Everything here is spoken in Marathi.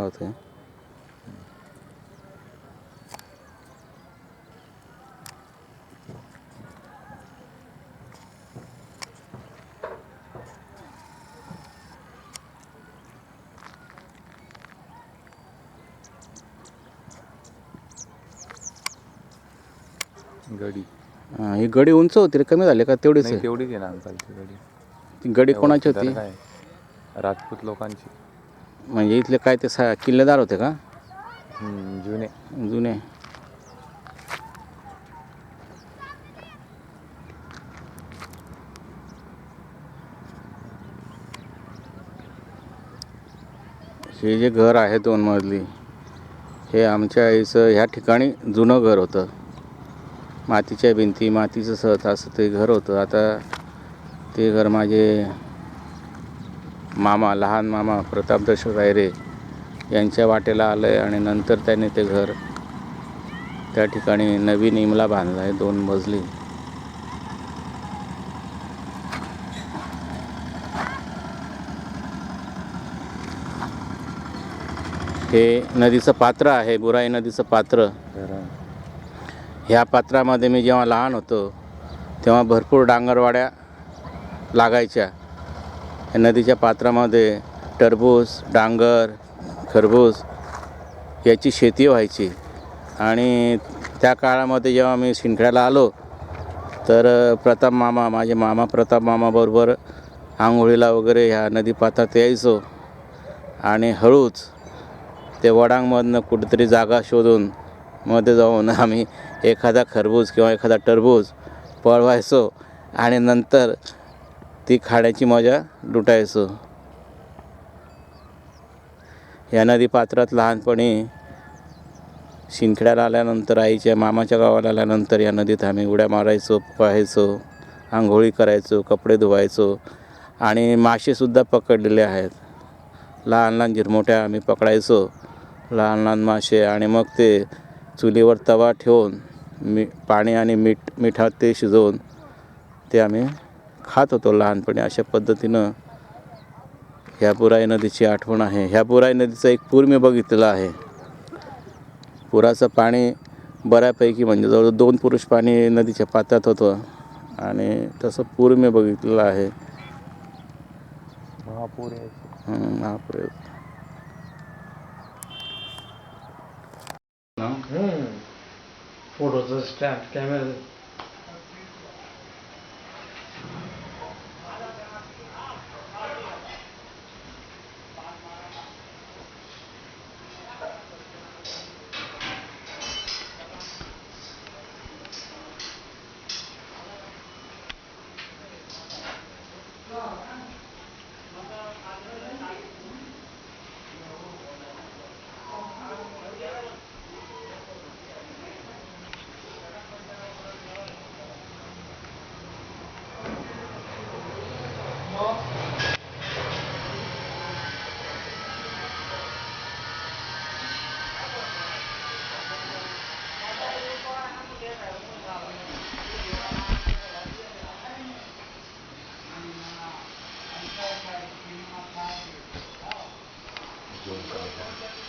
होते. गडी ही गडी उंच होती रे, कमी झाले का? तेवढीच नाही, आहे. तेवढीच आहे ना अंकलची गडी. ती गडी कोणाची होती? काय राजपूत लोकांची. म्हणजे इथले काय ते किल्लेदार होते का? जुने. जुने. हे जे घर आहे 2 मजली, हे आमच्या आईचं ह्या ठिकाणी जुनं घर होतं. मातीच्या भिंती, मातीचं सत असं ते घर होतं. आता ते घर माझे मामा, लहान मामा प्रताप दशरथ रायरे यांच्या वाटेला आलं आहे आणि नंतर त्याने ते घर त्या ठिकाणी नवीन इमला बांधला आहे 2 मजली. हे नदीचं पात्र आहे, बुराई नदीचं पात्र. ह्या पात्रामध्ये मी जेव्हा लहान होतो तेव्हा भरपूर डांगरवाड्या लागायच्या. या नदीच्या पात्रामध्ये टरबूज, डांगर, खरबूज याची शेती व्हायची. आणि त्या काळामध्ये जेव्हा मी शिंदखेड्याला आलो तर माझे मामा प्रताप मामाबरोबर आंघोळीला वगैरे ह्या नदीपात्रात यायचो. आणि हळूच ते वडांमधनं कुठेतरी जागा शोधून मध्ये जाऊन आम्ही एखादा खरबूज किंवा एखादा टरबूज पळवायचो आणि नंतर ती खाण्याची मजा लुटायचो. या नदीपात्रात लहानपणी शिंदखेड्याला आल्यानंतर, आईच्या मामाच्या गावाला आल्यानंतर या नदीत आम्ही उड्या मारायचो, पोहायचो, आंघोळी करायचो, कपडे धुवायचो आणि मासेसुद्धा पकडलेले आहेत. लहान लहान झिरमोट्या आम्ही पकडायचो, लहान लहान मासे. आणि मग ते चुलीवर तवा ठेवून पाणी आणि मिठात ते शिजवून ते आम्ही खात होतो लहानपणी. अशा पद्धतीनं ह्या बुराई नदीची आठवण आहे. ह्या बुराई नदीचा एक पूर मी बघितलेला आहे. पुराचं पाणी बऱ्यापैकी म्हणजे जवळ 2 पुरुष पाणी नदीच्या पात्रात होतं आणि तसं पूर मी बघितलेलं आहे. महापूर महापूर. फोटोचं स्टँड कॅमेरा. जोन